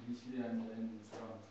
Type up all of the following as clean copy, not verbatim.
대실에 앉아있는 사람처럼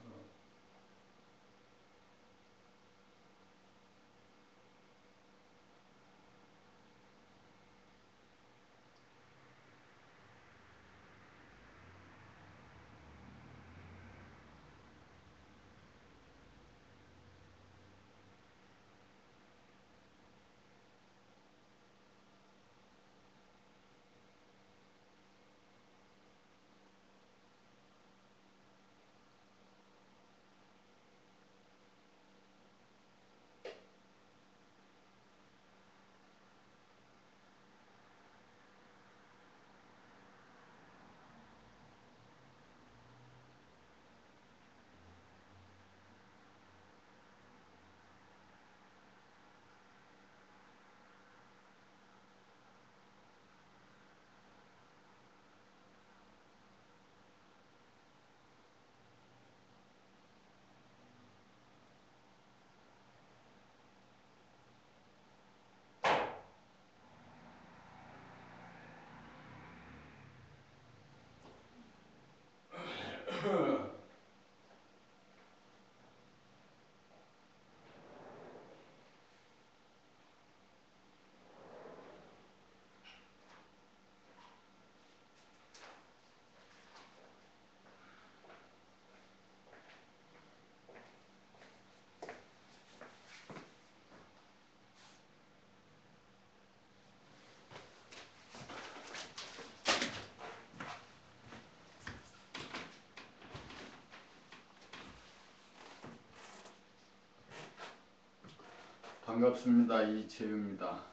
반갑습니다. 이채유입니다.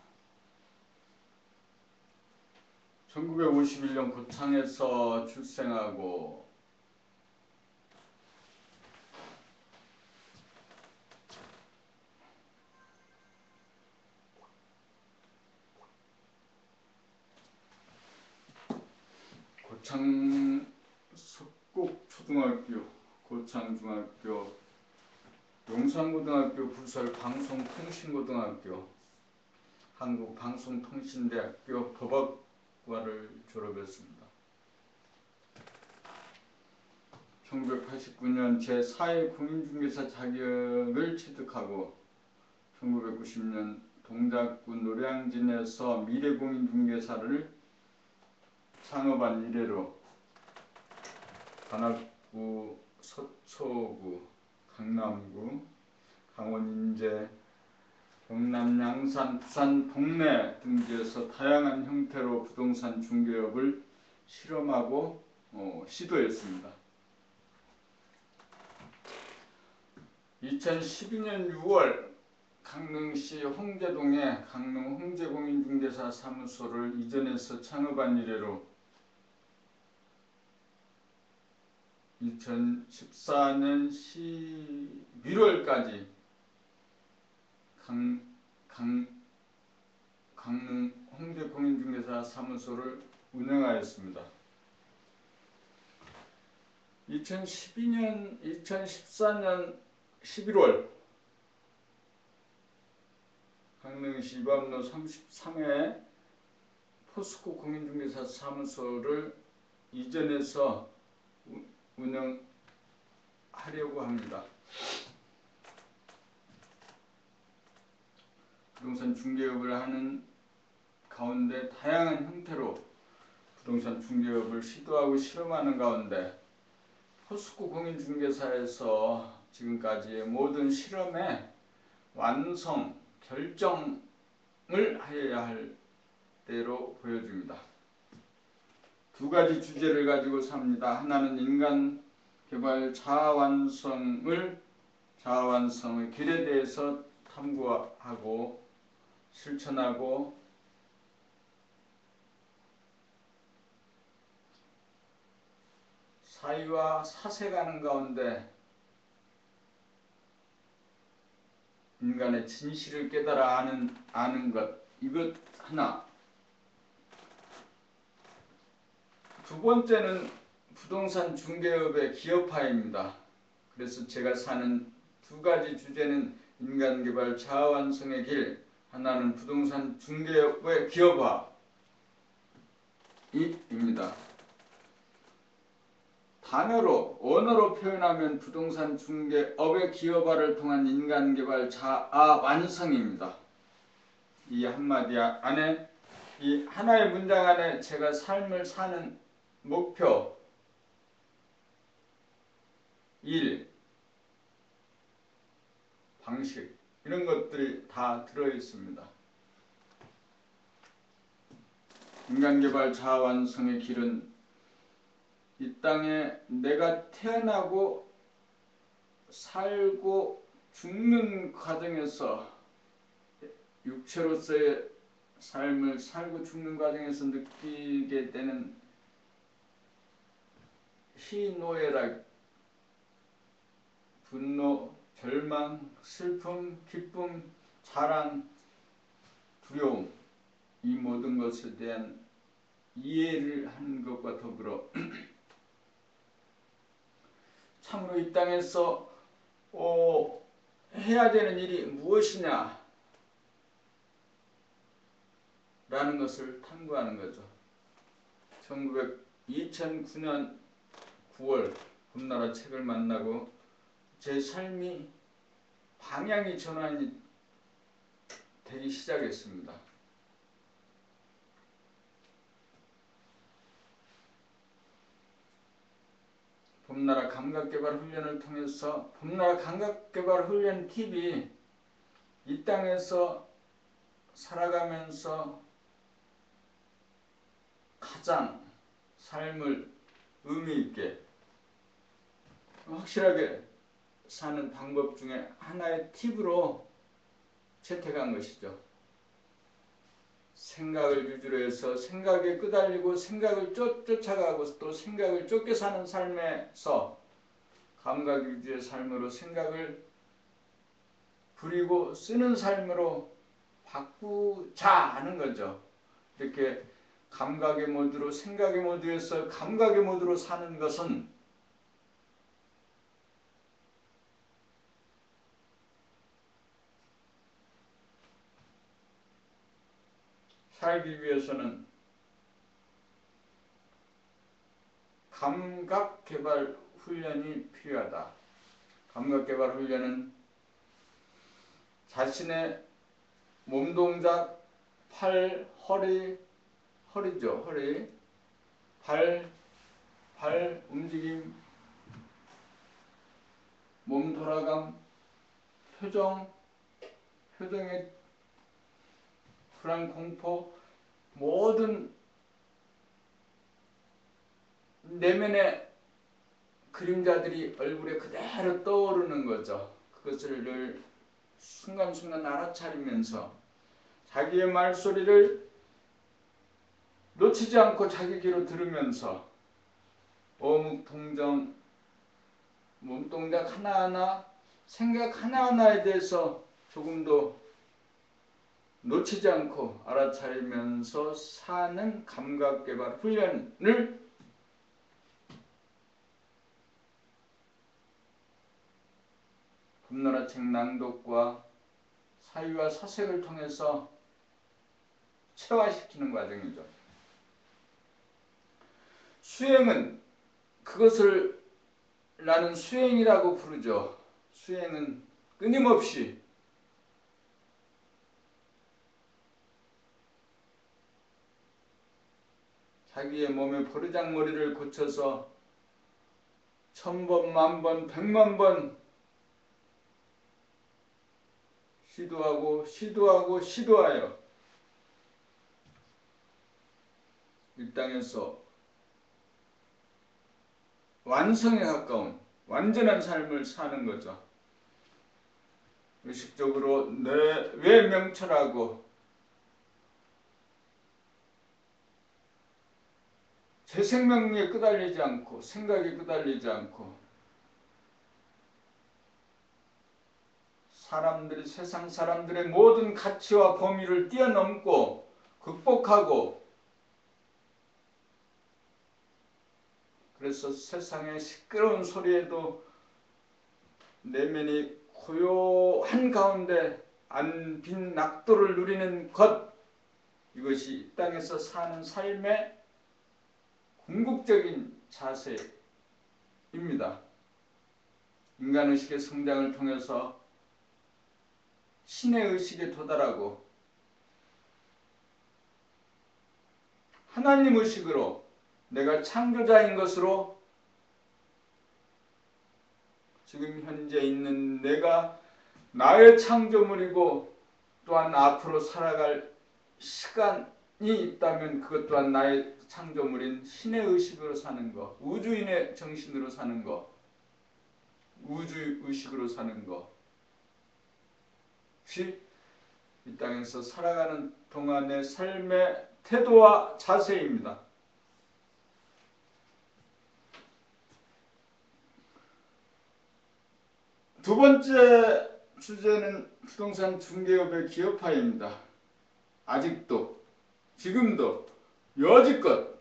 1951년 고창에서 출생하고 고창 석곡초등학교, 고창중학교, 용산고등학교 부설 방송통신고등학교, 한국방송통신대학교 법학과를 졸업했습니다. 1989년 제4회 공인중개사 자격을 취득하고 1990년 동작구 노량진에서 미래공인중개사를 창업한 이래로 관악구, 서초구, 강남구, 강원 인제, 경남 양산, 부산 동래 등지에서 다양한 형태로 부동산 중개업을 실험하고 시도했습니다. 2012년 6월 강릉시 홍제동에 강릉 홍제공인중개사 사무소를 이전해서 창업한 이래로 2014년 11월까지 강릉 홍제공인중개사 사무소를 운영하였습니다. 2014년 11월 강릉시 이밤로 33회 포스코 공인중개사 사무소를 이전해서 운영하려고 합니다. 부동산 중개업을 하는 가운데 다양한 형태로 부동산 중개업을 시도하고 실험하는 가운데 포스코 공인중개사에서 지금까지의 모든 실험의 완성, 결정을 하여야 할 때로 보여집니다. 두 가지 주제를 가지고 삽니다. 하나는 인간 개발 자아완성의 길에 대해서 탐구하고 실천하고 사의와 사색하는 가운데 인간의 진실을 깨달아 아는 것, 이것 하나. 두 번째는 부동산 중개업의 기업화입니다. 그래서 제가 사는 두 가지 주제는 인간개발 자아완성의 길, 하나는 부동산 중개업의 기업화입니다. 단어로 언어로 표현하면 부동산 중개업의 기여발을 통한 인간개발 자아 완성입니다. 이 한마디 안에 이 하나의 문장 안에 제가 삶을 사는 목표, 일, 방식 이런 것들이 다 들어있습니다. 인간개발 자아 완성의 길은 이 땅에 내가 태어나고 살고 죽는 과정에서 육체로서의 삶을 살고 죽는 과정에서 느끼게 되는 희노애락, 분노, 절망, 슬픔, 기쁨, 자랑, 두려움 이 모든 것에 대한 이해를 하는 것과 더불어 참으로 이 땅에서 해야 되는 일이 무엇이냐 라는 것을 탐구하는 거죠. 2009년 9월 봄나라 책을 만나고 제 삶이 방향이 전환이 되기 시작했습니다. 봄나라 감각개발 훈련을 통해서 봄나라 감각개발 훈련 팁이 이 땅에서 살아가면서 가장 삶을 의미있게 확실하게 사는 방법 중에 하나의 팁으로 채택한 것이죠. 생각을 유주로 해서 생각에 끄달리고 생각을 쫓아가고 또 생각을 쫓겨 사는 삶에서 감각 유주의 삶으로 생각을 부리고 쓰는 삶으로 바꾸자 하는 거죠. 이렇게 감각의 모드로 생각의 모드에서 감각의 모드로 사는 것은 살기 위해서는 감각개발 훈련이 필요하다. 감각개발 훈련은 자신의 몸동작, 팔, 허리죠. 허리, 발 움직임, 몸 돌아감, 표정의 불안, 공포, 모든 내면의 그림자들이 얼굴에 그대로 떠오르는 거죠. 그것을 늘 순간순간 알아차리면서 자기의 말소리를 놓치지 않고 자기 귀로 들으면서 어묵통정, 몸동작 하나하나, 생각 하나하나에 대해서 조금도 놓치지 않고 알아차리면서 사는 감각개발 훈련을 봄나라 책 낭독과 사유와 사색을 통해서 체화시키는 과정이죠. 수행은 그것을 나는 수행이라고 부르죠. 수행은 끊임없이 자기의 몸의 버르장머리를 고쳐서 1000번, 10,000번, 100만 번 시도하여 이 땅에서 완성에 가까운 완전한 삶을 사는 거죠. 의식적으로 왜 명철하고 제 생명에 끄달리지 않고 생각에 끄달리지 않고 세상 사람들의 모든 가치와 범위를 뛰어넘고 극복하고 그래서 세상의 시끄러운 소리에도 내면이 고요한 가운데 안빈 낙도를 누리는 것 이것이 이 땅에서 사는 삶의 궁극적인 자세 인간의식의 성장을 통해서 신의 의식에 도달하고 하나님 의식으로 내가 창조자인 것으로 지금 현재 있는 내가 나의 창조물이고 또한 앞으로 살아갈 시간이 있다면 그것 또한 나의 창조물인 신의 의식으로 사는 것, 우주인의 정신으로 사는 것, 우주의식으로 사는 것이 이 땅에서 살아가는 동안의 삶의 태도와 자세입니다. 두 번째 주제는 부동산 중개업의 기업화입니다. 아직도 지금도 여지껏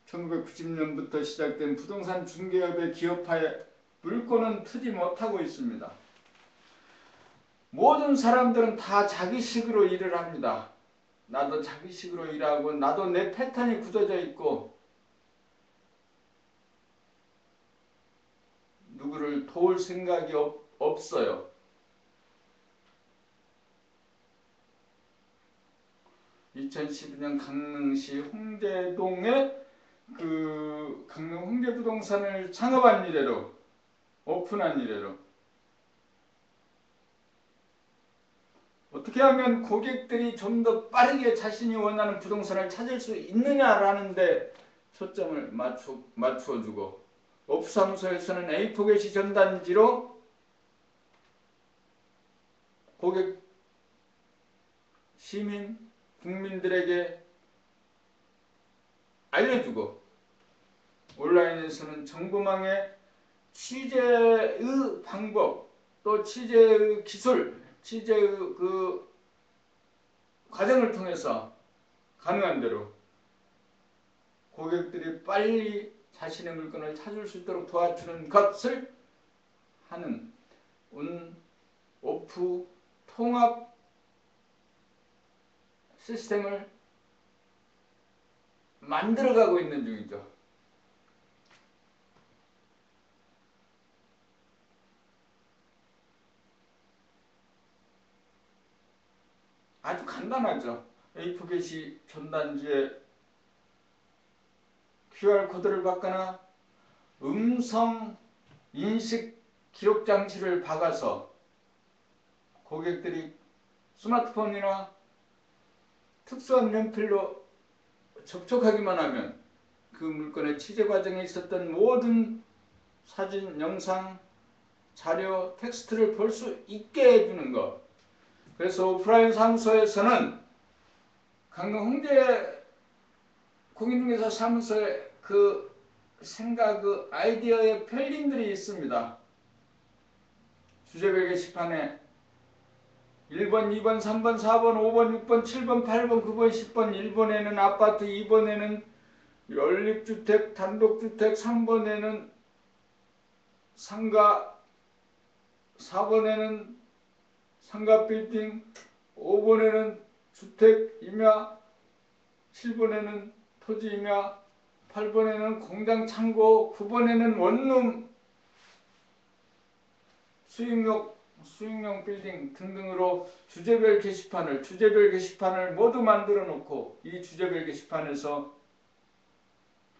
1990년부터 시작된 부동산 중개업의 기업화에 물꼬는 트지 못하고 있습니다. 모든 사람들은 다 자기식으로 일을 합니다. 나도 자기식으로 일하고 나도 내 패턴이 굳어져 있고 누구를 도울 생각이 없어요. (2012년) 강릉시 홍제동에 강릉 홍제부동산을 창업한 이래로 오픈한 이래로 어떻게 하면 고객들이 좀 더 빠르게 자신이 원하는 부동산을 찾을 수 있느냐라는 데 초점을 맞춰주고 업사무소에서는 A4 게시 전단지로 고객, 시민, 국민들에게 알려주고 온라인에서는 정보망의 취재의 방법 또 취재의 기술, 취재의 그 과정을 통해서 가능한 대로 고객들이 빨리 자신의 물건을 찾을 수 있도록 도와주는 것을 하는 온 오프 통합 시스템을 만들어가고 있는 중이죠. 아주 간단하죠. A4 게시 전단지에 QR코드를 받거나 음성 인식 기록 장치를 박아서 고객들이 스마트폰이나 특수한 연필로 접촉하기만 하면 그 물건의 취재 과정에 있었던 모든 사진, 영상, 자료, 텍스트를 볼 수 있게 해주는 것. 그래서 오프라인 사무소에서는 강릉 홍제 공인중개사 사무소에 그 생각, 그 아이디어의 펠린들이 있습니다. 주제별 게시판에 1번, 2번, 3번, 4번, 5번, 6번, 7번, 8번, 9번, 10번, 1번에는 아파트, 2번에는 연립주택, 단독주택, 3번에는 상가, 4번에는 상가빌딩, 5번에는 주택 임야, 7번에는 토지 임야, 8번에는 공장 창고, 9번에는 원룸, 수익용 빌딩 등등으로 주제별 게시판을 모두 만들어 놓고 이 주제별 게시판에서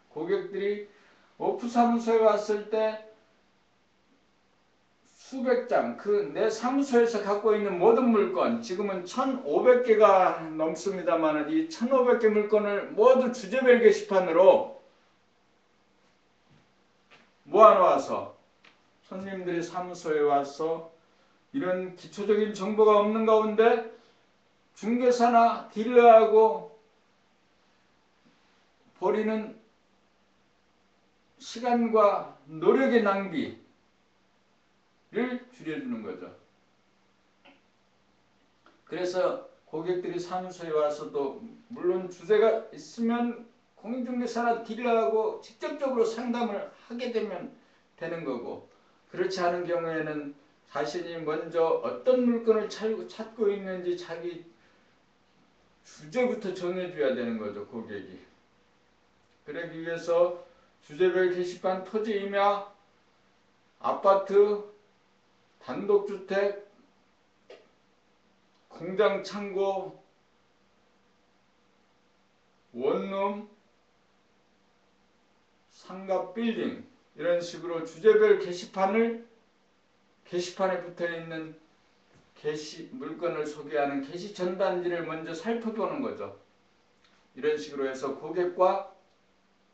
고객들이 오프사무소에 왔을 때 수백 장, 내 사무소에서 갖고 있는 모든 물건, 지금은 1,500개가 넘습니다만 이 1,500개 물건을 모두 주제별 게시판으로 모아놓아서 손님들이 사무소에 와서 이런 기초적인 정보가 없는 가운데 중개사나 딜러하고 버리는 시간과 노력의 낭비를 줄여주는 거죠. 그래서 고객들이 사무소에 와서도 물론 주제가 있으면 공인중개사나 딜러하고 직접적으로 상담을 하게 되는 거고, 그렇지 않은 경우에는 자신이 먼저 어떤 물건을 찾고 있는지 자기 주제부터 정해줘야 되는 거죠, 고객이. 그러기 위해서 주제별 게시판 토지 임야, 아파트, 단독주택, 공장 창고, 원룸, 상가 빌딩 이런 식으로 주제별 게시판에 붙어있는 물건을 소개하는 게시 전단지를 먼저 살펴보는 거죠. 이런 식으로 해서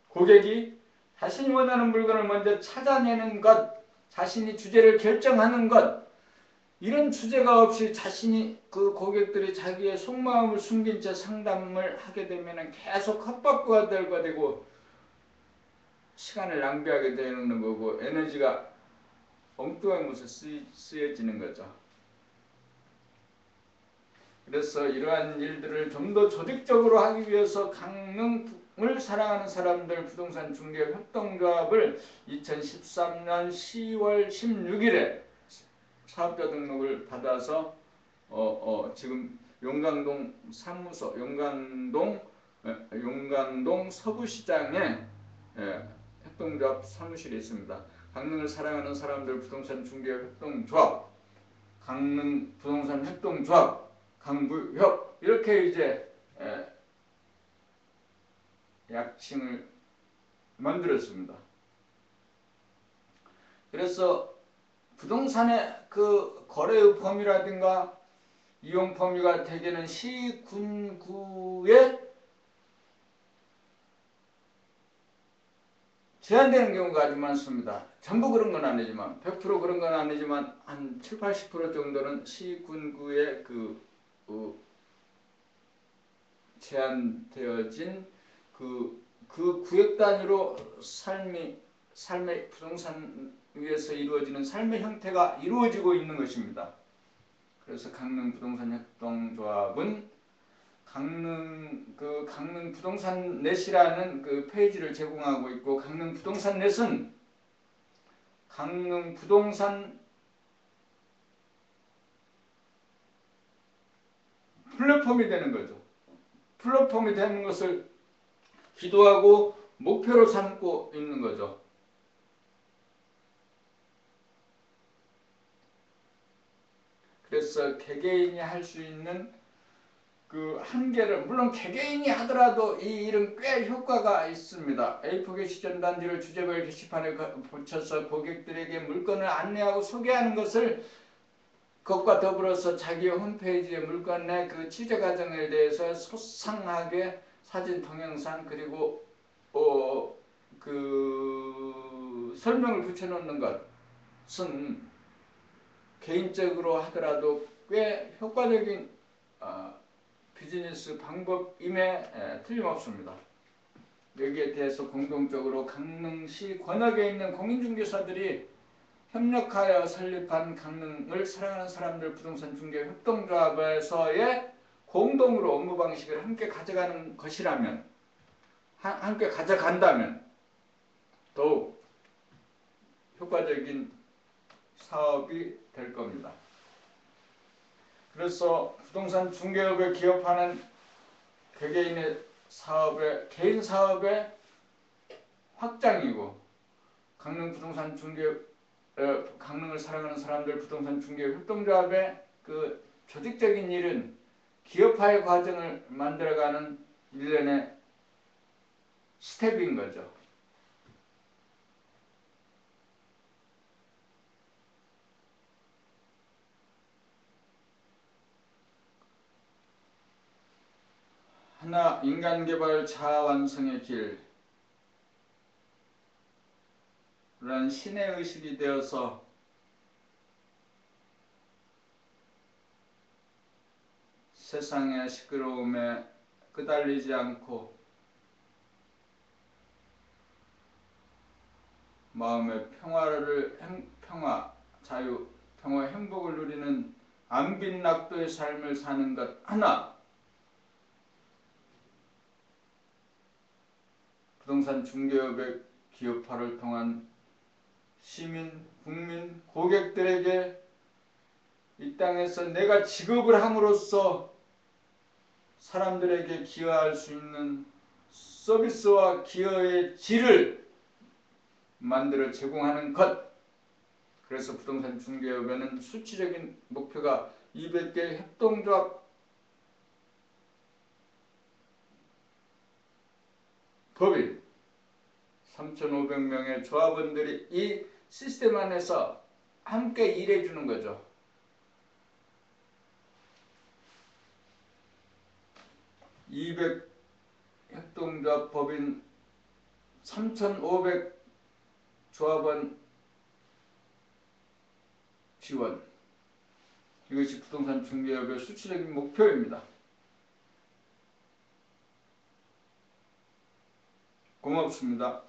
고객이 자신이 원하는 물건을 먼저 찾아내는 것, 자신이 주제를 결정하는 것, 이런 주제가 없이 그 고객들이 자기의 속마음을 숨긴 채 상담을 하게 되면 계속 헛바퀴가 되고 시간을 낭비하게 되는 거고 에너지가 엉뚱한 곳에 쓰여지는 거죠. 그래서 이러한 일들을 좀 더 조직적으로 하기 위해서 강릉을 사랑하는 사람들 부동산 중개 협동조합을 2013년 10월 16일에 사업자 등록을 받아서 지금 용강동 사무소, 용강동 서부시장에 협동조합 사무실이 있습니다. 강릉을 사랑하는 사람들 부동산 중개 협동조합, 강릉 부동산 협동조합, 강부협 이렇게 이제 약칭을 만들었습니다. 그래서 부동산의 그 거래의 범위라든가 이용 범위가 대개는 시, 군, 구에 제한되는 경우가 아주 많습니다. 전부 그런 건 아니지만 100% 그런 건 아니지만 한 7, 80% 정도는 시, 군, 구에 제한되어진 그 구역 단위로 삶의 부동산 위에서 이루어지는 삶의 형태가 이루어지고 있는 것입니다. 그래서 강릉 부동산 협동조합은 강릉 부동산 넷이라는 그 페이지를 제공하고 있고 강릉 부동산 넷은 강릉 부동산 플랫폼이 되는 거죠. 플랫폼이 되는 것을 기도하고 목표로 삼고 있는 거죠. 그래서 개개인이 할 수 있는 그 한계를 물론 개개인이 하더라도 이 일은 꽤 효과가 있습니다. A4 게시 전단지를 주제별 게시판에 붙여서 고객들에게 물건을 안내하고 소개하는 것을 그것과 더불어서 자기 홈페이지에 물건의 그 취재 과정에 대해서 소상하게 사진, 동영상 그리고 그 설명을 붙여놓는 것은 개인적으로 하더라도 꽤 효과적인 비즈니스 방법임에 틀림없습니다. 여기에 대해서 공동적으로 강릉시 권역에 있는 공인중개사들이 협력하여 설립한 강릉을 사랑하는 사람들 부동산 중개 협동조합에서의 공동으로 업무 방식을 함께 가져가는 것이라면, 함께 가져간다면 더욱 효과적인 사업이 될 겁니다. 그래서 부동산 중개업에 기업하는 개개인의 개인 사업의 확장이고 강릉 부동산 중개 강릉을 사랑하는 사람들 부동산 중개 협동조합의 그 조직적인 일은 기업화의 과정을 만들어가는 일련의 스텝인 거죠. 하나, 인간개발 자아완성의 길 라는 신의 의식이 되어서 세상의 시끄러움에 끄달리지 않고 마음의 평화, 자유, 평화, 행복을 누리는 안빈낙도의 삶을 사는 것 하나, 부동산 중개업의 기업화를 통한 시민, 국민, 고객들에게 이 땅에서 내가 직업을 함으로써 사람들에게 기여할 수 있는 서비스와 기여의 질을 만들어 제공하는 것. 그래서 부동산 중개업에는 수치적인 목표가 200개 협동조합 법인 3,500명의 조합원들이 이 시스템 안에서 함께 일해주는 거죠. 200 협동조합 법인 3,500 조합원 지원. 이것이 부동산 중개업의 수치적인 목표입니다. 고맙습니다.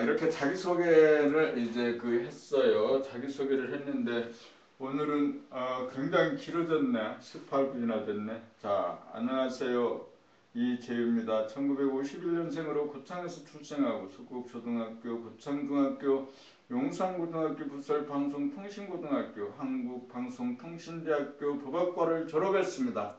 이렇게 자기소개를 이제 했어요. 자기소개를 했는데 오늘은 굉장히 길어졌네. 18분이나 됐네. 자, 안녕하세요. 이재유입니다. 1951년생으로 고창에서 출생하고 수국초등학교, 고창중학교, 용산고등학교, 부설방송통신고등학교, 한국방송통신대학교 법학과를 졸업했습니다.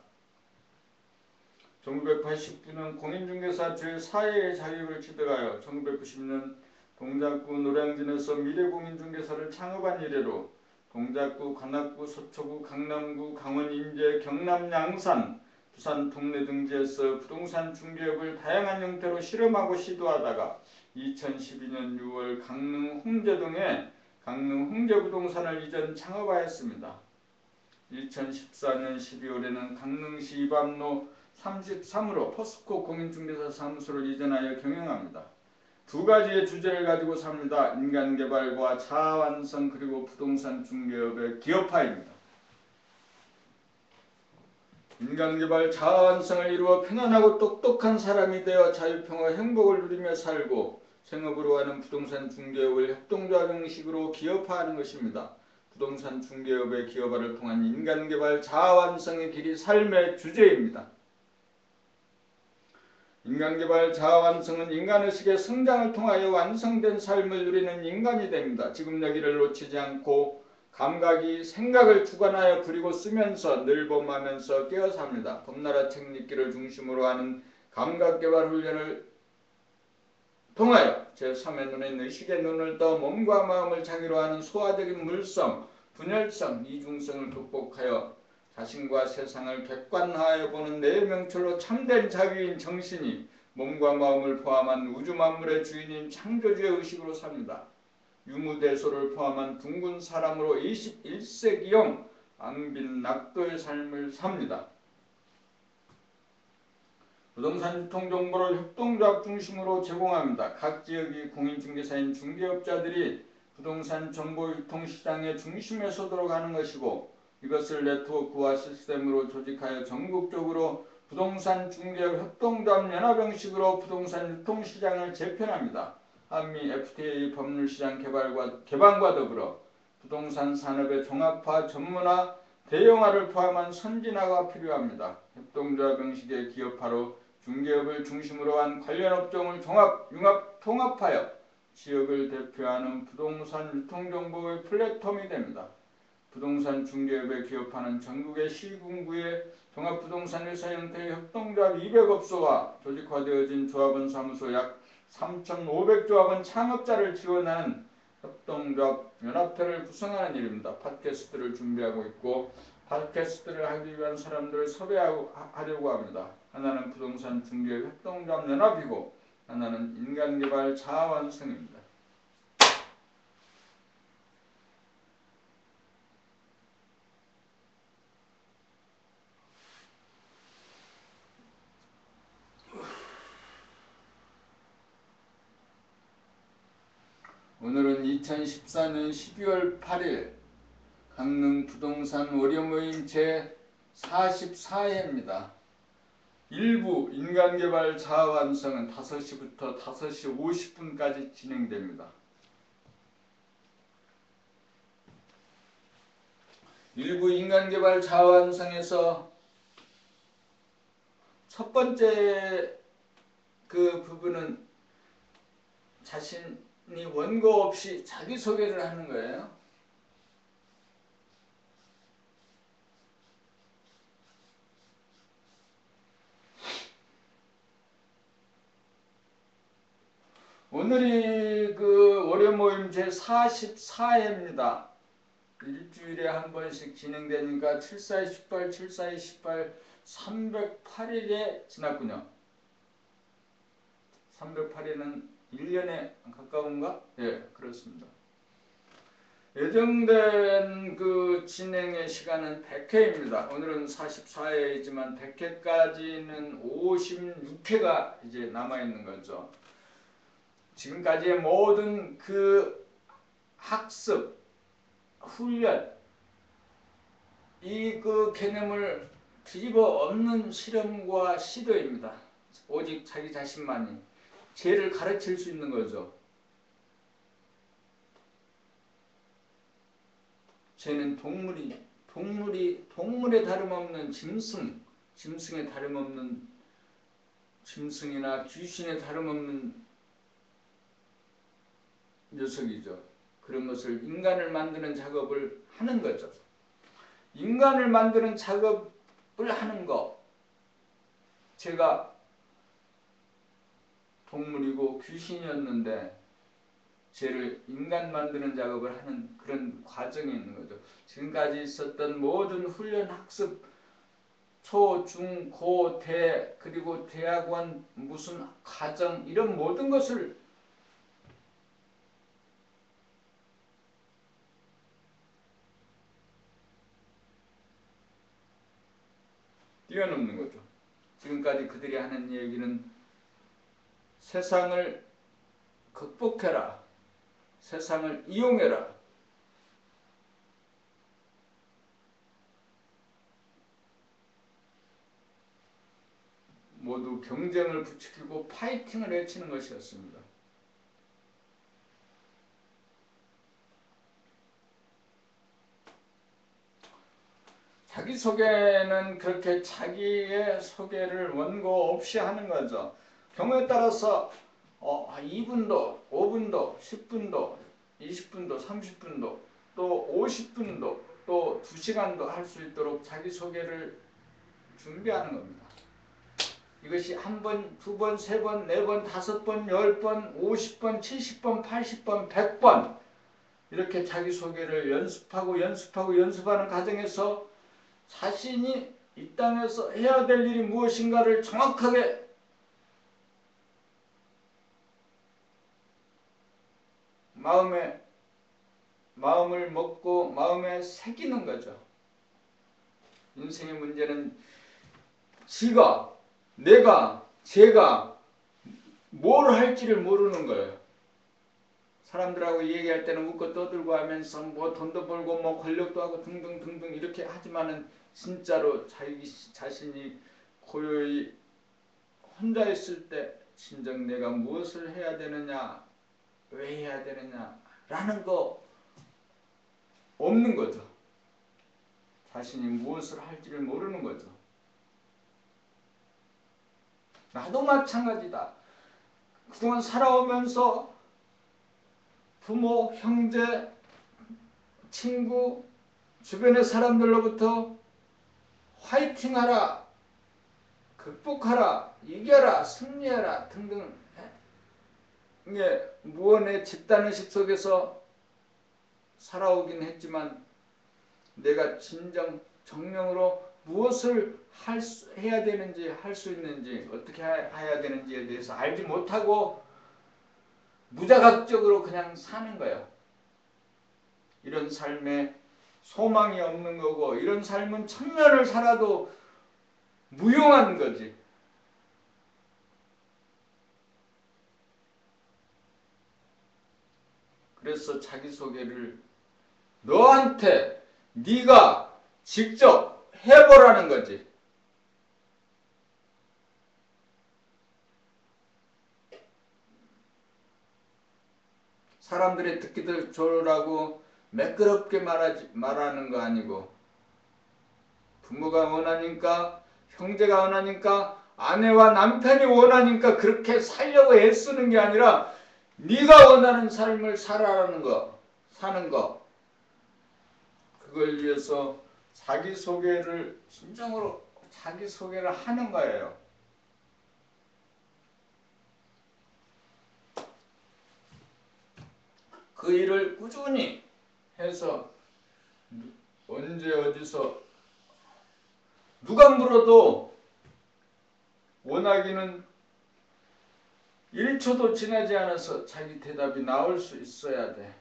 1989년 공인중개사 제4회 자격을 취득하여 1990년 동작구 노량진에서 미래공인중개사를 창업한 이래로 동작구, 관악구, 서초구, 강남구, 강원, 인제, 경남, 양산, 부산 동네 등지에서 부동산 중개업을 다양한 형태로 실험하고 시도하다가 2012년 6월 강릉 홍제동에 강릉 홍제부동산을 이전 창업하였습니다. 2014년 12월에는 강릉시 이밤로 33으로 포스코 공인중개사 사무소를 이전하여 경영합니다. 두 가지의 주제를 가지고 삽니다. 인간개발과 자아완성 그리고 부동산 중개업의 기업화입니다. 인간개발 자아완성을 이루어 편안하고 똑똑한 사람이 되어 자유평화 행복을 누리며 살고 생업으로 하는 부동산 중개업을 협동조합 형식으로 기업화하는 것입니다. 부동산 중개업의 기업화를 통한 인간개발 자아완성의 길이 삶의 주제입니다. 인간개발 자아완성은 인간의식의 성장을 통하여 완성된 삶을 누리는 인간이 됩니다. 지금 여기를 놓치지 않고 감각이 생각을 주관하여 부리고 쓰면서 늘범하면서 깨어 삽니다. 범나라 책읽기를 중심으로 하는 감각개발 훈련을 통하여 제3의 눈인 의식의 눈을 떠 몸과 마음을 장애로 하는 소화적인 물성, 분열성, 이중성을 극복하여 자신과 세상을 객관화해 보는 내명철로 참된 자유인 정신이 몸과 마음을 포함한 우주 만물의 주인인 창조주의 의식으로 삽니다. 유무대소를 포함한 둥근 사람으로 21세기형 앙빈 낙도의 삶을 삽니다. 부동산 유통정보를 협동조합 중심으로 제공합니다. 각 지역의 공인중개사인 중개업자들이 부동산 정보 유통시장의 중심에 서도록 하는 것이고 이것을 네트워크와 시스템으로 조직하여 전국적으로 부동산 중개업 협동조합 연합 형식으로 부동산 유통시장을 재편합니다. 한미 FTA 법률시장 개방과 더불어 부동산 산업의 종합화, 전문화, 대형화를 포함한 선진화가 필요합니다. 협동조합 형식의 기업화로 중개업을 중심으로 한 관련 업종을 통합하여 지역을 대표하는 부동산 유통정보의 플랫폼이 됩니다. 부동산 중개업의 기업화는 전국의 시군구의 종합부동산 회사 형태의 협동조합 200업소와 조직화되어진 조합원 사무소 약 3,500조합원 창업자를 지원하는 협동조합 연합회를 구성하는 일입니다. 팟캐스트를 준비하고 있고 팟캐스트를 하기 위한 사람들을 섭외하려고 합니다. 하나는 부동산 중개업 협동조합 연합이고 하나는 인간개발 자아완성입니다. 오늘은 2014년 12월 8일 강릉 부동산 월요모임 제44회입니다. 일부 인간개발 자아완성은 5시부터 5시 50분까지 진행됩니다. 일부 인간개발 자아완성에서 첫 번째 부분은 자신이 원고 없이 자기소개를 하는 거예요. 오늘이 그 월요 모임 제 44회입니다. 일주일에 한 번씩 진행되니까 7428, 7428, 308일에 지났군요. 308일은 1년에 가까운가? 예, 그렇습니다. 예정된 그 진행의 시간은 100회입니다. 오늘은 44회이지만 100회까지는 56회가 이제 남아있는 거죠. 지금까지의 모든 그 학습, 훈련, 이 그 개념을 뒤집어 엎는 실험과 시도입니다. 오직 자기 자신만이 죄를 가르칠 수 있는 거죠. 죄는 동물에 다름없는 짐승에 다름없는 짐승이나 귀신에 다름없는 녀석이죠. 그런 것을 인간을 만드는 작업을 하는 거죠. 인간을 만드는 작업을 하는 거, 제가 동물이고 귀신이었는데 죄를 인간 만드는 작업을 하는 그런 과정이 있는 거죠. 지금까지 있었던 모든 훈련, 학습, 초, 중, 고, 대, 그리고 대학원, 무슨 과정, 이런 모든 것을 뛰어넘는 거죠. 지금까지 그들이 하는 얘기는 세상을 극복해라, 세상을 이용해라, 모두 경쟁을 부추기고 파이팅을 외치는 것이었습니다. 자기소개는 그렇게 자기의 소개를 원고 없이 하는 거죠. 경우에 따라서 2분도, 5분도, 10분도, 20분도, 30분도, 또 50분도, 또 2시간도 할 수 있도록 자기소개를 준비하는 겁니다. 이것이 한 번, 두 번, 세 번, 네 번, 5번, 10번, 50번, 70번, 80번, 100번 이렇게 자기소개를 연습하는 과정에서 자신이 이 땅에서 해야 될 일이 무엇인가를 정확하게 마음을 먹고 마음에 새기는 거죠. 인생의 문제는 제가 뭘 할지를 모르는 거예요. 사람들하고 얘기할 때는 웃고 떠들고 하면서 뭐 돈도 벌고 뭐 권력도 하고 등등등등 이렇게 하지만은 진짜로 자기 자신이 고요히 혼자 있을 때 진정 내가 무엇을 해야 되느냐, 왜 해야 되느냐 라는 거 없는 거죠. 자신이 무엇을 할지를 모르는 거죠. 나도 마찬가지다. 그동안 살아오면서 부모, 형제, 친구, 주변의 사람들로부터 화이팅하라, 극복하라, 이겨라, 승리하라 등등 무언의 집단의식 속에서 살아오긴 했지만 내가 진정 정령으로 무엇을 해야 되는지, 할 수 있는지, 어떻게 해야 되는지에 대해서 알지 못하고 무자각적으로 그냥 사는 거예요. 이런 삶에 소망이 없는 거고 이런 삶은 천년을 살아도 무용한 거지. 그래서 자기소개를 너한테 네가 직접 해보라는 거지. 사람들이 듣기도 좋으라고 매끄럽게 말하는 거 아니고 부모가 원하니까 형제가 원하니까 아내와 남편이 원하니까 그렇게 살려고 애쓰는 게 아니라 네가 원하는 삶을 살아라는 거, 사는 거. 그걸 위해서 자기소개를 진정으로 자기소개를 하는 거예요. 그 일을 꾸준히 해서 언제 어디서 누가 물어도 원하기는 1초도 지나지 않아서 자기 대답이 나올 수 있어야 돼.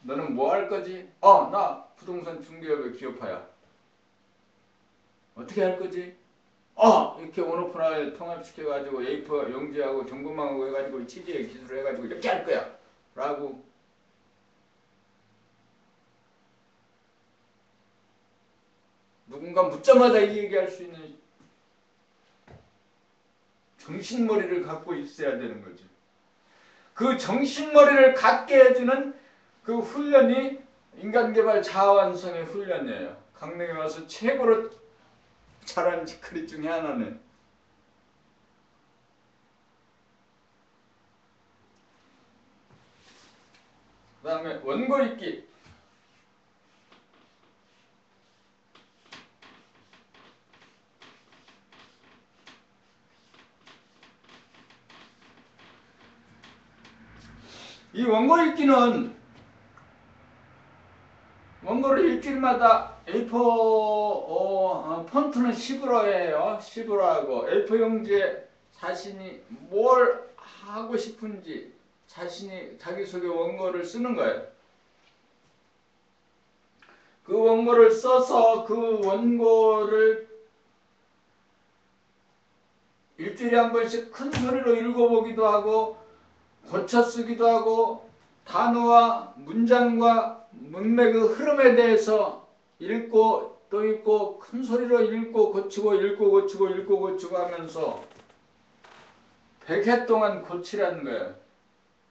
너는 뭐 할 거지? 나 부동산 중개업의 기업파야. 어떻게 할 거지? 이렇게 온오프나 통합시켜가지고 A4 용지하고 점검하고 해가지고 취지의 기술을 해가지고 이렇게 할 거야. 라고 누군가 묻자마자 얘기할 수 있는 정신머리를 갖고 있어야 되는 거죠. 그 정신머리를 갖게 해주는 그 훈련이 인간개발 자아완성의 훈련이에요. 강릉에 와서 최고로 잘한 짓거리 중에 하나는 그 다음에 원고 읽기. 이 원고 읽기는 원고를 일주일마다 A4 폰트는 10으로 해요. 10으로 하고 A4 용지에 자신이 뭘 하고 싶은지 자신이 자기소개 원고를 쓰는 거예요. 그 원고를 써서 그 원고를 일주일에 한 번씩 큰 소리로 읽어보기도 하고 고쳐 쓰기도 하고 단어와 문장과 문맥의 흐름에 대해서 읽고 또 읽고 큰 소리로 읽고 고치고 읽고 고치고 읽고 고치고 하면서 100회 동안 고치라는 거예요.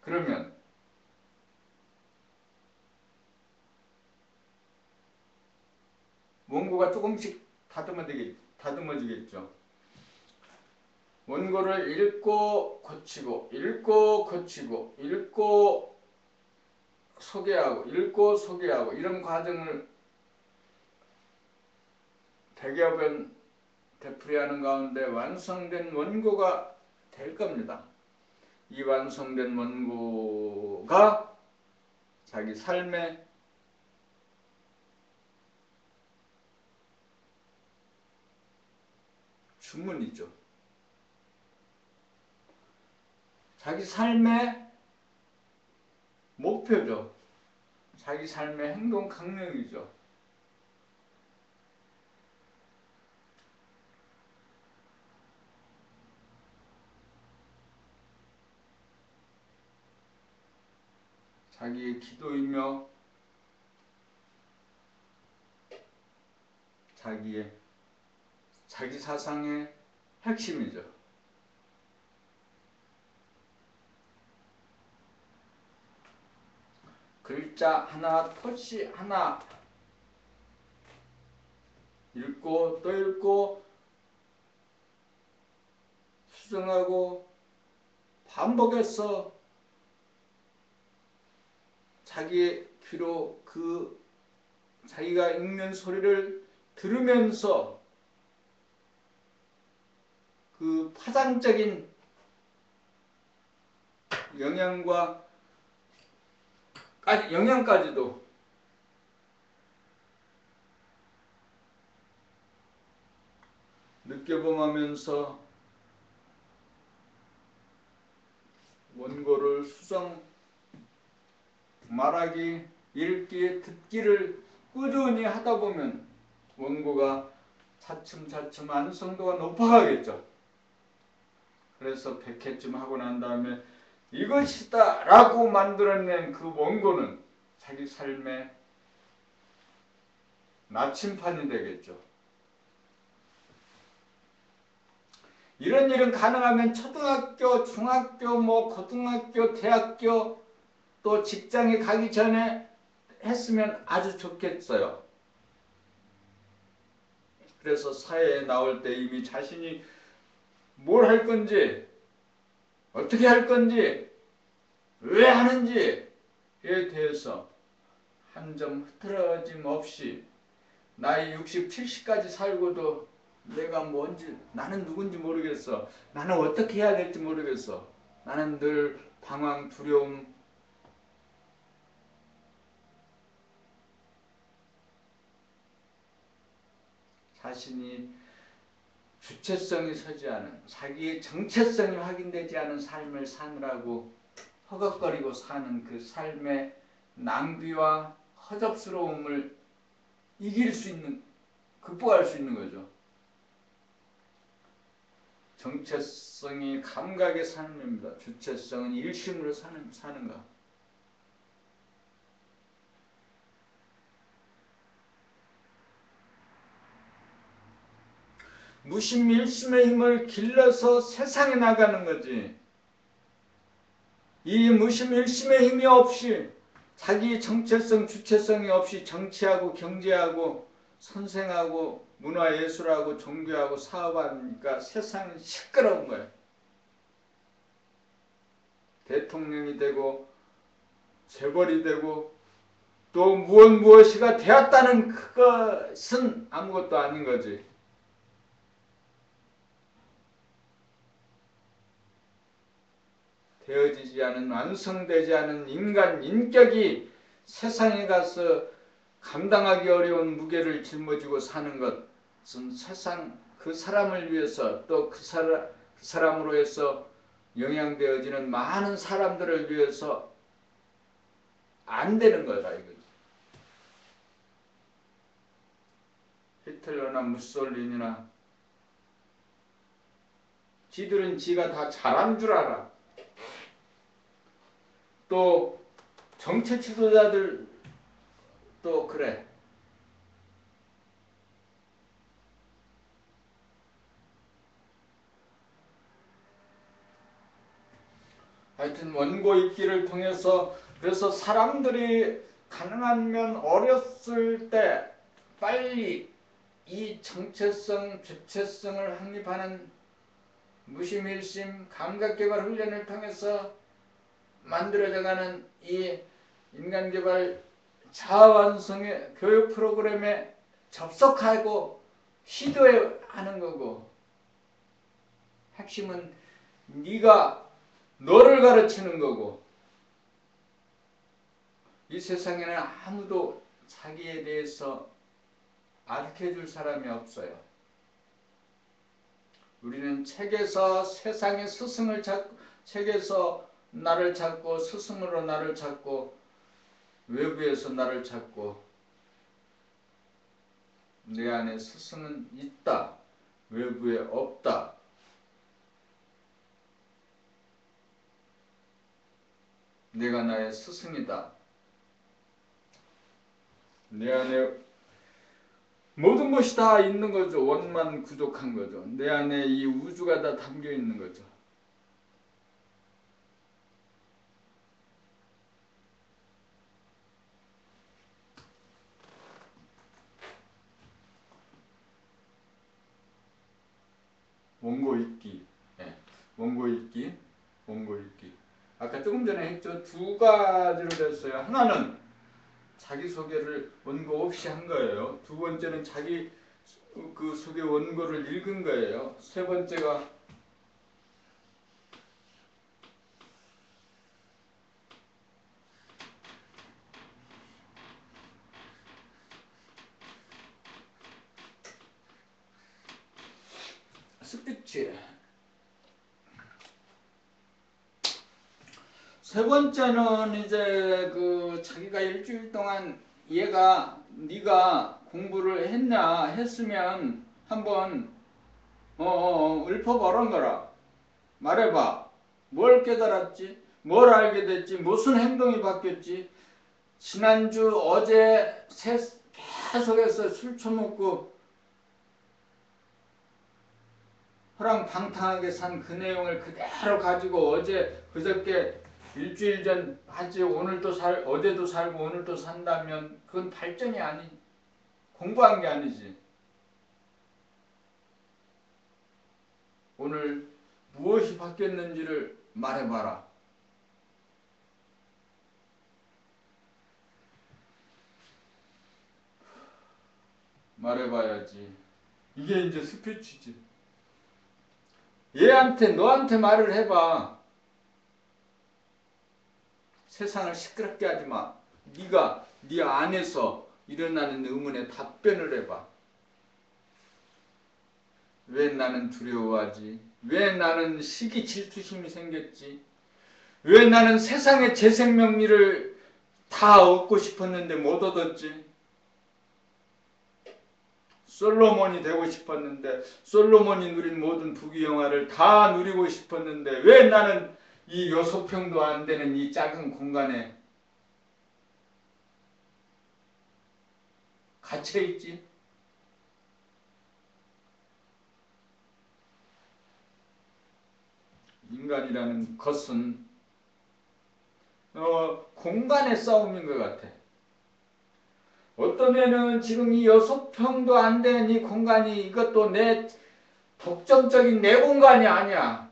그러면 원고가 조금씩 다듬어지겠죠. 원고를 읽고 고치고 읽고 고치고 읽고 소개하고 읽고 소개하고 이런 과정을 100여 번 되풀이하는 가운데 완성된 원고가 될 겁니다. 이 완성된 원고가 자기 삶의 주문이죠. 자기 삶의 목표죠. 자기 삶의 행동 강령이죠. 자기의 기도이며 자기 사상의 핵심이죠. 글자 하나, 토시 하나 읽고 또 읽고 수정하고 반복해서 자기의 귀로 그 자기가 읽는 소리를 들으면서 그 파장적인 영향까지도 느껴보면서 원고를 수정, 말하기, 읽기, 듣기를 꾸준히 하다 보면 원고가 차츰차츰 완성도가 높아가겠죠. 그래서 100회쯤 하고 난 다음에 이것이다 라고 만들어낸 그 원고는 자기 삶의 나침판이 되겠죠. 이런 일은 가능하면 초등학교, 중학교, 고등학교, 대학교 또 직장에 가기 전에 했으면 아주 좋겠어요. 그래서 사회에 나올 때 이미 자신이 뭘 할 건지, 어떻게 할 건지, 왜 하는지에 대해서 한 점 흐트러짐 없이 나이 60, 70까지 살고도 내가 뭔지, 나는 누군지 모르겠어. 나는 어떻게 해야 될지 모르겠어. 나는 늘 방황, 두려움, 자신이 주체성이 서지 않은, 자기의 정체성이 확인되지 않은 삶을 사느라고 허걱거리고 사는 그 삶의 낭비와 허접스러움을 이길 수 있는, 극복할 수 있는 거죠. 정체성이 감각의 삶입니다. 주체성은 일심으로 사는가. 무심 일심의 힘을 길러서 세상에 나가는 거지. 이 무심 일심의 힘이 없이, 자기 정체성 주체성이 없이 정치하고 경제하고 선생하고 문화예술하고 종교하고 사업하니까 세상은 시끄러운 거예요. 대통령이 되고 재벌이 되고 또 무엇이가 되었다는 그것은 아무것도 아닌 거지. 되어지지 않은, 완성되지 않은 인간 인격이 세상에 가서 감당하기 어려운 무게를 짊어지고 사는 것은 세상 그 사람을 위해서 또 그 사람으로 해서 영향되어지는 많은 사람들을 위해서 안 되는 거다 이거죠. 히틀러나 무솔리니나 지들은 지가 다 잘한 줄 알아. 또 정치 지도자들 또 그래. 하여튼 원고 읽기를 통해서 그래서 사람들이 가능하면 어렸을 때 빨리 이 정체성, 주체성을 확립하는 무심일심 감각개발 훈련을 통해서 만들어져가는 이 인간개발 자아완성의 교육 프로그램에 접속하고 시도하는 거고, 핵심은 네가 너를 가르치는 거고, 이 세상에는 아무도 자기에 대해서 가르쳐줄 사람이 없어요. 우리는 책에서 세상의 스승을 찾고, 책에서 나를 찾고, 스승으로 나를 찾고, 외부에서 나를 찾고, 내 안에 스승은 있다, 외부에 없다. 내가 나의 스승이다. 내 안에 모든 것이 다 있는 거죠. 원만 구족한 거죠. 내 안에 이 우주가 다 담겨 있는 거죠. 원고 읽기. 네. 원고 읽기. 원고 읽기. 아까 조금 전에 했죠. 두 가지로 됐어요. 하나는 자기소개를 원고 없이 한 거예요. 두 번째는 자기 그 소개 원고를 읽은 거예요. 세 번째가 스피치. 세 번째는 이제 그 자기가 일주일 동안 네가 공부를 했으면 한번 읊어보란 거라. 말해봐. 뭘 깨달았지? 뭘 알게 됐지? 무슨 행동이 바뀌었지? 지난주 어제 계속해서 술 처먹고 호랑방탕하게 산 그 내용을 그대로 가지고 어제 그저께 일주일 전 하지 오늘도 어제도 살고 오늘도 산다면 그건 발전이 공부한 게 아니지. 오늘 무엇이 바뀌었는지를 말해봐라. 말해봐야지. 이게 이제 스피치지. 너한테 말을 해봐. 세상을 시끄럽게 하지 마. 네가 네 안에서 일어나는 의문에 답변을 해봐. 왜 나는 두려워하지? 왜 나는 시기 질투심이 생겼지? 왜 나는 세상의 재생명리를 다 얻고 싶었는데 못 얻었지? 솔로몬이 되고 싶었는데, 솔로몬이 누린 모든 부귀영화를 다 누리고 싶었는데 왜 나는 이 요소평도 안 되는 이 작은 공간에 갇혀있지? 인간이라는 것은 공간의 싸움인 것 같아. 어떤 애는 지금 이 요소평도 안 되는 이 공간이 이것도 내 독점적인 내 공간이 아니야.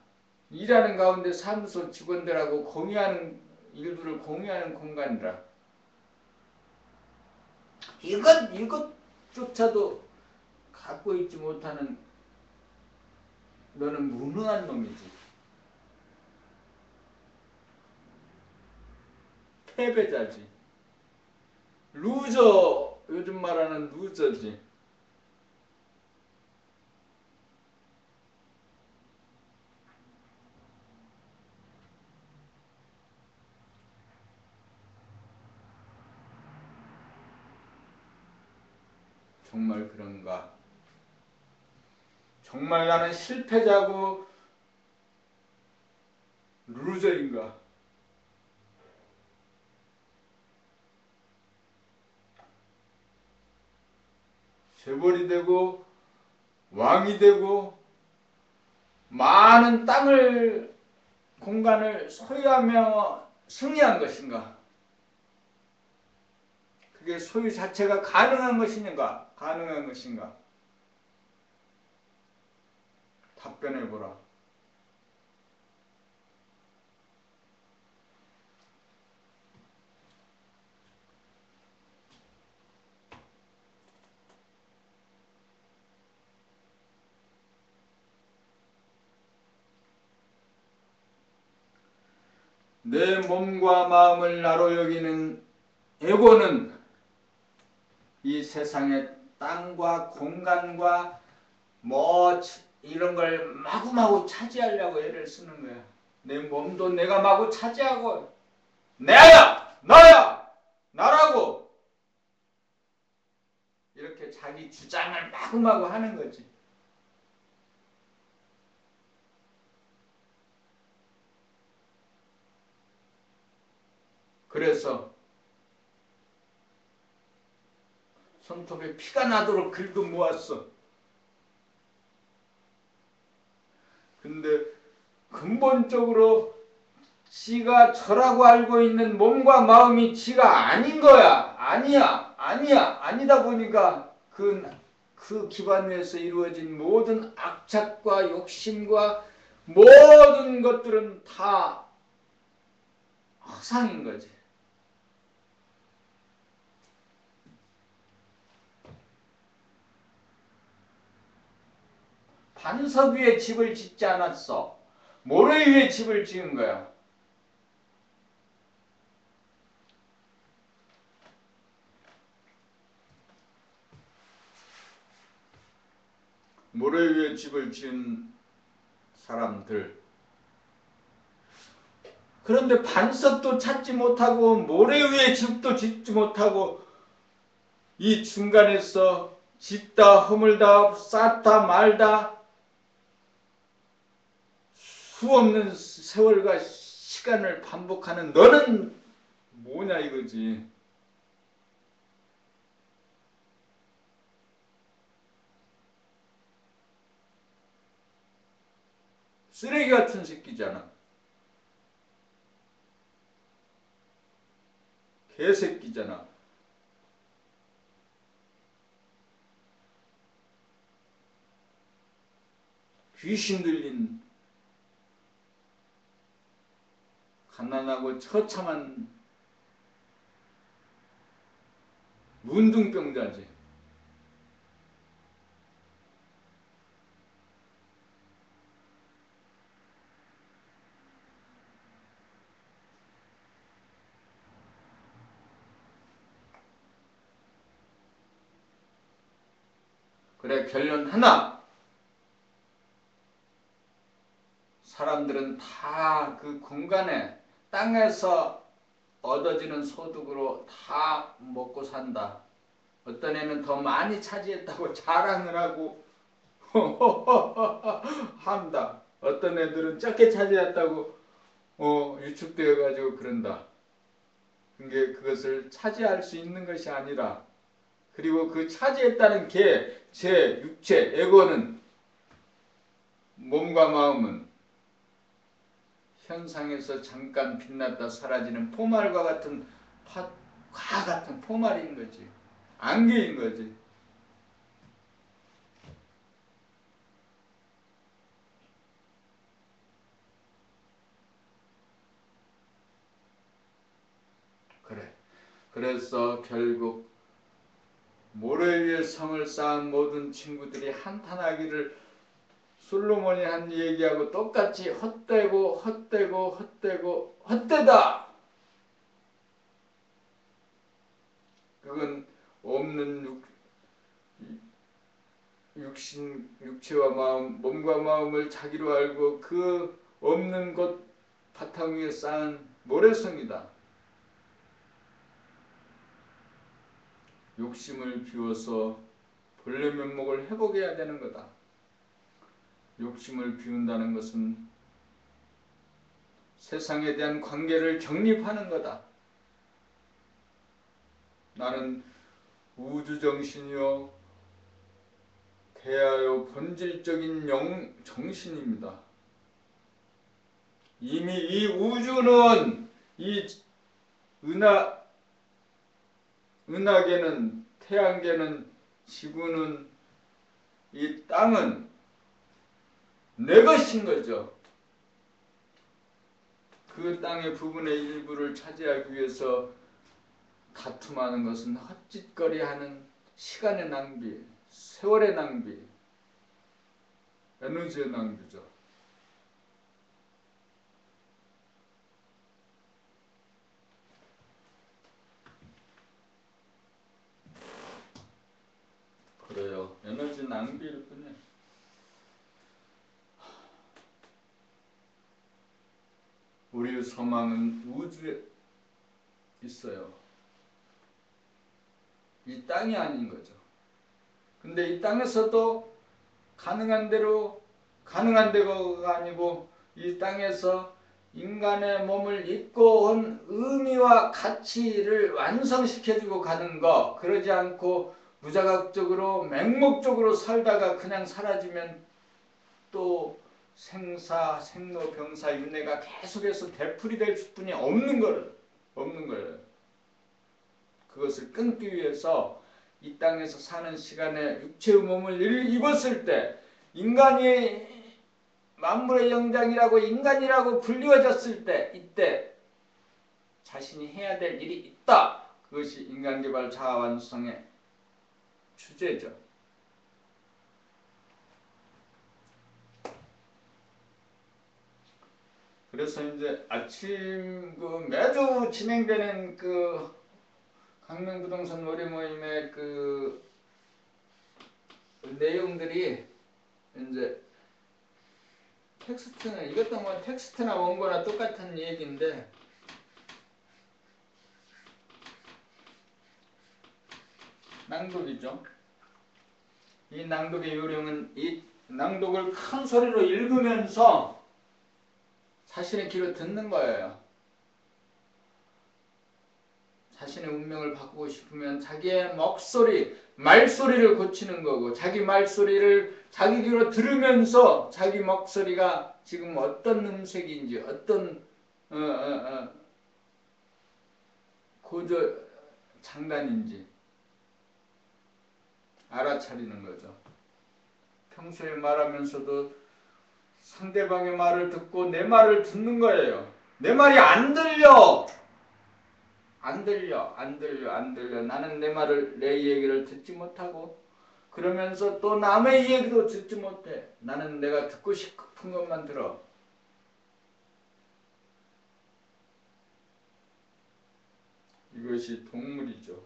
일하는 가운데 사무소 직원들하고 공유하는 일부를 공유하는 공간이라. 이것조차도 갖고 있지 못하는 너는 무능한 놈이지. 패배자지. 루저, 요즘 말하는 루저지. 정말 그런가? 정말 나는 실패자고 루저인가? 재벌이 되고 왕이 되고 많은 땅을 공간을 소유하며 승리한 것인가? 그게 소유 자체가 가능한 것인가? 가능한 것인가? 답변해보라. 내 몸과 마음을 나로 여기는 에고는 이 세상의 땅과 공간과 뭐 이런 걸 마구마구 차지하려고 애를 쓰는 거야. 내 몸도 내가 마구 차지하고 내야! 너야! 나라고! 이렇게 자기 주장을 마구마구 하는 거지. 그래서 손톱에 피가 나도록 긁어 모았어. 근데 근본적으로 지가 저라고 알고 있는 몸과 마음이 지가 아닌 거야. 아니야. 아니야. 아니다 보니까 그 기반 위에서 이루어진 모든 악착과 욕심과 모든 것들은 다 허상인 거지. 반석 위에 집을 짓지 않았어. 모래 위에 집을 지은 거야. 모래 위에 집을 지은 사람들. 그런데 반석도 찾지 못하고 모래 위에 집도 짓지 못하고 이 중간에서 짓다 허물다 쌓다 말다 수없는 세월과 시간을 반복하는 너는 뭐냐 이거지. 쓰레기 같은 새끼잖아. 개새끼잖아. 귀신 들린 가난하고 처참한 문둥병자지. 그래 결론 하나. 사람들은 다 그 공간에 땅에서 얻어지는 소득으로 다 먹고 산다. 어떤 애는 더 많이 차지했다고 자랑을 하고 한다. 어떤 애들은 적게 차지했다고 유축되어 가지고 그런다. 그게 그것을 차지할 수 있는 것이 아니라, 그리고 그 차지했다는 게 제 육체 에고는, 몸과 마음은 현상에서 잠깐 빛났다 사라지는 포말과 같은 과 같은 포말인 거지. 안개인 거지. 그래. 그래서 결국 모래 위에 성을 쌓은 모든 친구들이 한탄하기를 솔로몬이 한 얘기하고 똑같이 헛되고 헛되고 헛되고 헛되다. 그건 없는 육체와 마음, 몸과 마음을 자기로 알고 그 없는 것 바탕 위에 쌓은 모래성이다. 욕심을 비워서 본래 면목을 회복해야 되는 거다. 욕심을 비운다는 것은 세상에 대한 관계를 정립하는 거다. 나는 우주정신이요 대하여 본질적인 정신입니다. 이미 이 우주는, 이 은하계는, 태양계는, 지구는, 이 땅은 내 것인 거죠. 그 땅의 부분의 일부를 차지하기 위해서 다툼하는 것은 헛짓거리하는 시간의 낭비, 세월의 낭비, 에너지의 낭비죠. 그래요. 에너지 낭비일 뿐이에요. 우리의 소망은 우주에 있어요. 이 땅이 아닌 거죠. 근데 이 땅에서도 가능한 데가 아니고 이 땅에서 인간의 몸을 입고 온 의미와 가치를 완성시켜주고 가는 거, 그러지 않고 무자각적으로 맹목적으로 살다가 그냥 사라지면 또 생사, 생로, 병사, 윤회가 계속해서 되풀이될 수뿐이 없는 거예요. 그것을 끊기 위해서 이 땅에서 사는 시간에 육체의 몸을 입었을 때 인간이 만물의 영장이라고 인간이라고 불리워졌을 때 이때 자신이 해야 될 일이 있다. 그것이 인간개발 자아완성의 주제죠. 그래서 이제 아침 매주 진행되는 강명부동산 놀이 모임의 내용들이 이제 텍스트는 이것도 뭐 텍스트나 원고나 똑같은 얘기인데 낭독이죠. 이 낭독의 요령은 이 낭독을 큰 소리로 읽으면서 자신의 귀로 듣는 거예요. 자신의 운명을 바꾸고 싶으면 자기의 말소리를 고치는 거고, 자기 말소리를 자기 귀로 들으면서 자기 목소리가 지금 어떤 음색인지, 어떤 고조 장단인지 알아차리는 거죠. 평소에 말하면서도 상대방의 말을 듣고 내 말을 듣는 거예요. 내 말이 안 들려. 나는 내 얘기를 듣지 못하고, 그러면서 또 남의 얘기도 듣지 못해. 나는 내가 듣고 싶은 것만 들어. 이것이 동물이죠.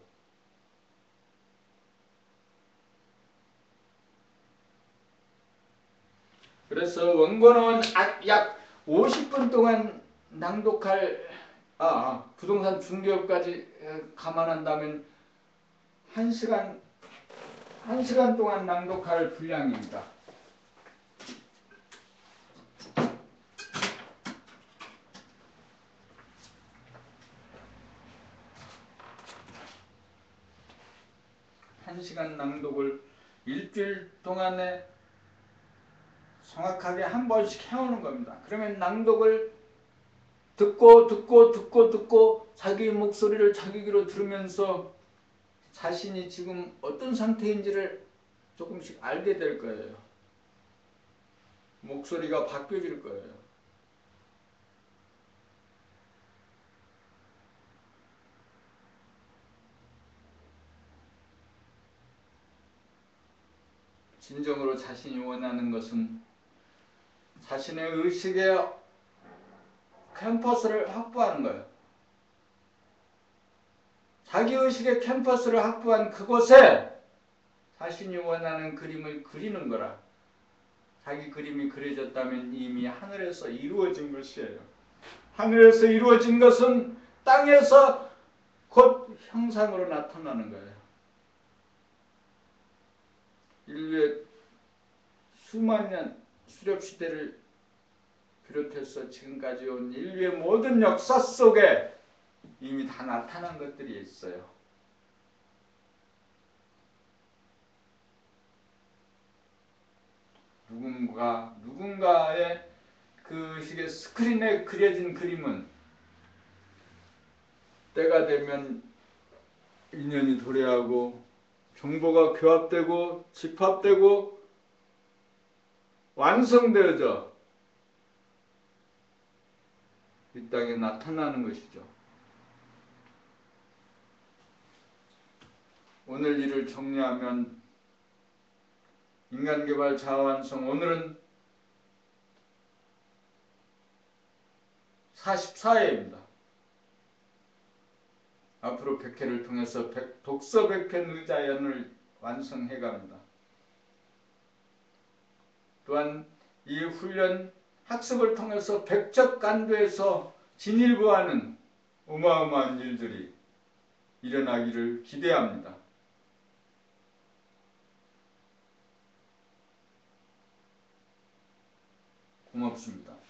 그래서 원고는 약 50분 동안 낭독할 부동산 중개업까지 감안한다면 1시간 동안 낭독할 분량입니다. 한 시간 낭독을 일주일 동안에 정확하게 한 번씩 해오는 겁니다. 그러면 낭독을 듣고 자기 목소리를 자기 귀로 들으면서 자신이 지금 어떤 상태인지를 조금씩 알게 될 거예요. 목소리가 바뀌어질 거예요. 진정으로 자신이 원하는 것은 자신의 의식의 캠퍼스를 확보하는 거예요. 자기 의식의 캠퍼스를 확보한 그곳에 자신이 원하는 그림을 그리는 거라. 자기 그림이 그려졌다면 이미 하늘에서 이루어진 것이에요. 하늘에서 이루어진 것은 땅에서 곧 형상으로 나타나는 거예요. 인류의 수만 년 수렵시대를 비롯해서 지금까지 온 인류의 모든 역사 속에 이미 다 나타난 것들이 있어요. 누군가의 그 식의 스크린에 그려진 그림은 때가 되면 인연이 도래하고 정보가 교합되고 집합되고 완성되어져 이 땅에 나타나는 것이죠. 오늘 일을 정리하면 인간개발 자아완성 오늘은 44회입니다. 앞으로 100회를 통해서 독서 100편 의자연을 완성해갑니다. 또한 이 훈련 학습을 통해서 백척간도에서 진일보하는 어마어마한 일들이 일어나기를 기대합니다. 고맙습니다.